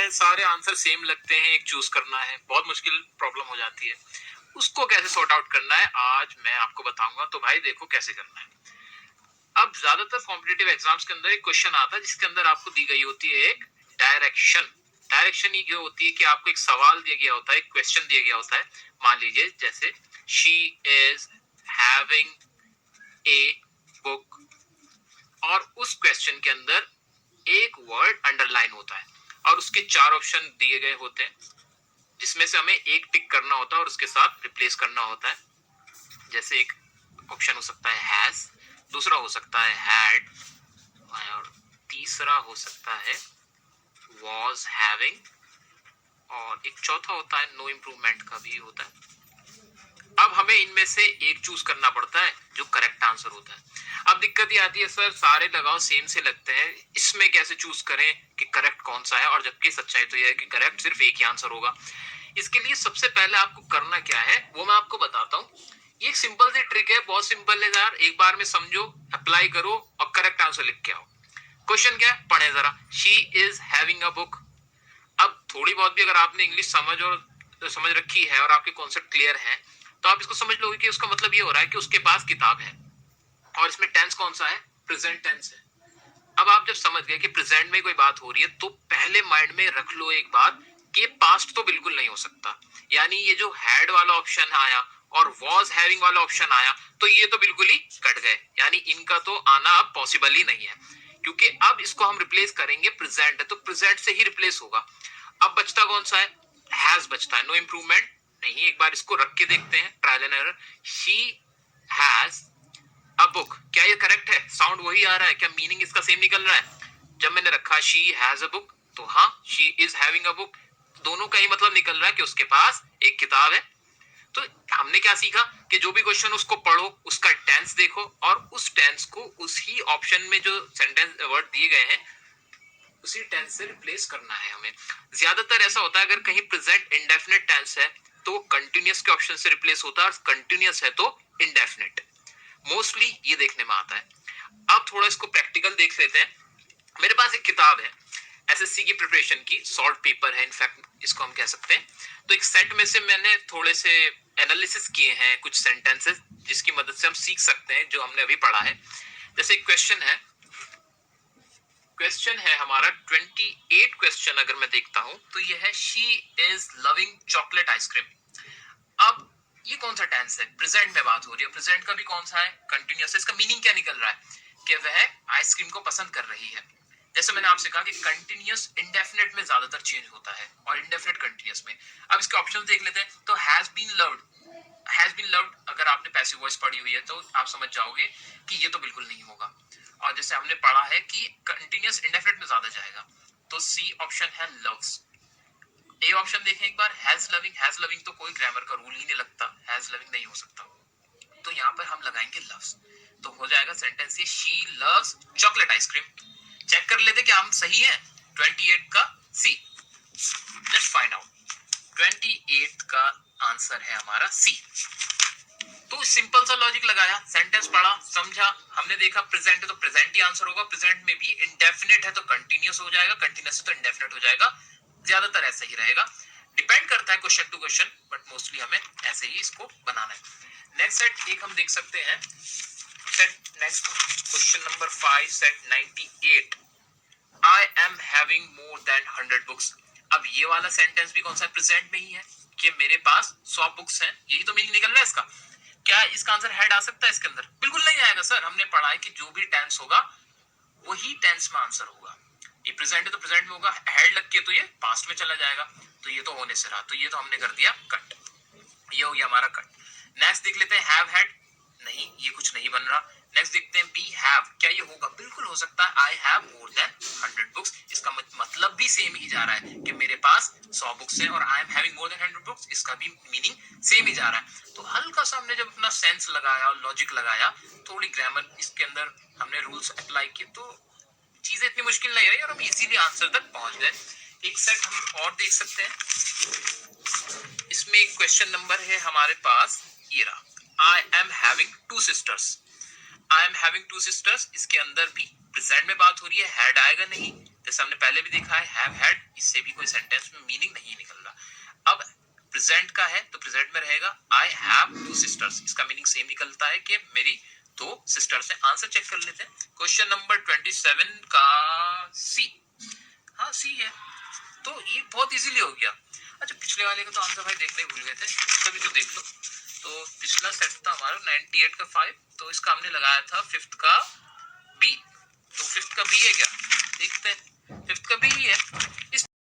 हैं, सारे answer same लगते हैं, एक चूज करना है, बहुत मुश्किल प्रॉब्लम हो जाती है। उसको कैसे सॉर्ट आउट करना है आज मैं आपको बताऊंगा। तो भाई देखो कैसे करना है। अब ज्यादातर कॉम्पिटिटिव एग्जाम्स के अंदर एक क्वेश्चन आता है जिसके अंदर आपको दी गई होती है एक डायरेक्शन। डायरेक्शन ये होती है कि आपको एक सवाल दिया गया होता है, एक क्वेश्चन दिया गया होता है। मान लीजिए जैसे she is having a book, और उस क्वेश्चन के अंदर एक वर्ड अंडरलाइन होता है और उसके 4 ऑप्शन दिए गए होते हैं जिसमें से हमें एक टिक करना होता है और उसके साथ रिप्लेस करना होता है। जैसे एक ऑप्शन हो सकता है हैज, दूसरा हो सकता है हैड, और तीसरा हो सकता है was having, और एक चौथा होता है नो इम्प्रूवमेंट का भी होता है। अब हमें इनमें से एक चूज करना पड़ता है जो करेक्ट आंसर होता है। अब दिक्कत ये आती है सर सारे लगाओ सेम से लगते हैं, इसमें कैसे चूज करें कि करेक्ट कौन सा है, और जबकि सच्चाई तो यह है कि करेक्ट सिर्फ एक ही आंसर होगा। इसके लिए सबसे पहले आपको करना क्या है वो मैं आपको बताता हूँ। ये एक सिंपल सी ट्रिक है, बहुत सिंपल है यार, एक बार में समझो, अप्लाई करो और करेक्ट आंसर लिख के आओ। क्वेश्चन क्या है पढ़े जरा। She is having a book. अब थोड़ी बहुत भी अगर आपने इंग्लिश समझ रखी है और आपके कॉन्सेप्ट क्लियर है तो आप इसको समझ लोगे कि उसका मतलब ये हो रहा है कि उसके पास किताब है। और इसमें टेंस कौन सा है, प्रेजेंट टेंस है। अब आप जब समझ गए कि प्रेजेंट में कोई बात हो रही है तो पहले माइंड में रख लो एक बात कि पास्ट तो बिल्कुल नहीं हो सकता। यानी ये जो हैड वाला ऑप्शन आया और वॉज हैविंग वाला ऑप्शन आया तो ये तो बिल्कुल ही कट गए, यानी इनका तो आना अब पॉसिबल ही नहीं है, क्योंकि अब इसको हम रिप्लेस करेंगे, प्रेजेंट है तो प्रेजेंट से ही रिप्लेस होगा। अब बचता कौन सा है, हैज बचता है, नो इम्प्रूवमेंट नहीं। एक बार इसको रख के देखते हैं, trial and error. She has a book, क्या ये करेक्ट है, साउंड वही आ रहा है, क्या मीनिंग इसका सेम निकल रहा है। जब मैंने रखा शी हैज अ बुक तो हाँ she is having a book, दोनों का ही मतलब निकल रहा है कि उसके पास एक किताब है। तो हमने क्या सीखा कि जो भी क्वेश्चन उसको पढ़ो उसका टेंस देखो और उस टेंस को उसी ऑप्शन में जो सेंटेंस वर्ड दिए गए हैं उसी टेंस से रिप्लेस करना है हमें। ज्यादातर ऐसा होता है अगर कहीं प्रेजेंट इंडेफिनिट टेंस है तो वो कंटिन्यूअस के ऑप्शन से रिप्लेस होता है, और कंटिन्यूअस है तो इंडेफिनिट। मोस्टली ये देखने में आता है। अब थोड़ा इसको प्रैक्टिकल देख लेते हैं। मेरे पास एक किताब है एसएससी की प्रिपरेशन की, सॉल्ट पेपर है इनफैक्ट इसको हम कह सकते हैं। तो एक सेट में से मैंने थोड़े से एनालिसिस किए हैं कुछ सेंटेंसेस जिसकी मदद से हम सीख सकते हैं जो हमने अभी पढ़ा है। जैसे एक क्वेश्चन है हमारा 28 क्वेश्चन अगर मैं देखता हूं तो ये है she is loving chocolate ice cream. अब ये कौन सा टेंस है, प्रेजेंट में बात हो रही है, प्रेजेंट का भी कौन सा है, कंटिन्यूअस। इसका मीनिंग क्या निकल रहा है कि वह आइसक्रीम को पसंद कर रही है। जैसे मैंने आपसे कहा कि कंटिन्यूअस इंडेफिनिट में ज्यादातर चेंज होता है और इंडेफिनिट कंटिन्यूअस में। अब इसके ऑप्शन देख लेते हैं। तो has been loved, has been loved अगर आपने पैसिव वॉइस पढ़ी हुई है तो आप समझ जाओगे कि ये तो बिल्कुल नहीं होगा। और जैसे हमने पढ़ा है कि कंटिन्यूअस इंडेफिनिट में ज्यादा जाएगा तो सी ऑप्शन है लव्स। ए ऑप्शन देखें एक बार, हैज लविंग, हैज लविंग तो कोई ग्रामर का रूल ही नहीं लगता, हैज लविंग नहीं हो सकता। तो यहाँ पर हम लगाएंगे लव्स, तो हो जाएगा सेंटेंस ये she loves chocolate ice cream. Check कर लेते क्या हम सही है। 28 का सी, लेट्स फाइंड आउट। 28 का आंसर है हमारा सी। तो सिंपल सा लॉजिक लगाया, सेंटेंस पढ़ा, समझा, हमने देखा प्रेजेंट है तो प्रेजेंट ही आंसर होगा, प्रेजेंट में भी इंडेफिनिट है तो कंटिन्यूअस हो जाएगा, कंटिन्यूअस है तो इंडेफिनिट हो जाएगा। ज्यादातर ऐसा ही रहेगा, डिपेंड करता है question to question, but mostly हमें ऐसे ही इसको बनाना है। नेक्स्ट सेट एक हम देख सकते हैं, set next question number 5 set 98, I am having more than 100 books. अब ये वाला सेंटेंस भी कौन सा प्रेजेंट में ही है कि मेरे पास 100 बुक्स हैं, यही तो मीनिंग निकल रहा है इसका। क्या इसका आंसर हेड आ सकता है इसके अंदर, बिल्कुल नहीं आएगा सर। हमने पढ़ा है कि जो भी टेंस होगा वही टेंस में आंसर होगा। ये प्रेजेंट है तो प्रेजेंट में होगा, हेड लग के तो ये पास्ट में चला जाएगा, तो ये तो होने से रहा, तो ये तो हमने कर दिया कट, ये हो गया हमारा कट। नेक्स्ट देख लेते हैं हैव हैड, नहीं ये कुछ नहीं बन रहा। नेक्स्ट देखते हैं बी हैव, क्या ये होगा, बिल्कुल हो सकता है, I have more than 100 books. इसका मतलब भी सेम ही जा रहा है कि मेरे पास 100 बुक्स हैं, और I am having more than 100 books, इसका भी मीनिंग सेम ही जा रहा है। तो हल्का सा हमने जब अपना सेंस लगाया और लॉजिक लगाया, थोड़ी ग्रामर इसके अंदर हमने रूल्स अप्लाई किए, तो चीजें इतनी मुश्किल नहीं रही और हम इजीली आंसर तक पहुंच गए। एक सेट हम और देख सकते हैं, इसमें एक क्वेश्चन नंबर है हमारे पास ये रहा, I am having 2 sisters. I am having 2 sisters, इसके अंदर भी प्रेजेंट में बात हो रही है, हैड आएगा नहीं, जैसे हमने पहले भी देखा है हैव हैड, इससे भी कोई सेंटेंस में मीनिंग नहीं निकल रहा। अब प्रेजेंट का है तो प्रेजेंट में रहेगा आई हैव 2 सिस्टर्स, इसका मीनिंग सेम निकलता है कि मेरी 2 सिस्टर्स हैं। आंसर चेक कर लेते हैं। क्वेश्चन नंबर 27 का सी, हाँ सी है, तो ये बहुत इजीली हो गया। अच्छा पिछले वाले का तो आंसर भाई देखने ही भूल गए थे, इसका भी तो देख लो। तो पिछला सेट था हमारा 98 का 5, तो इसका हमने लगाया था 5th का बी, तो 5th का बी है क्या, देखते हैं 5th का बी ही है। इस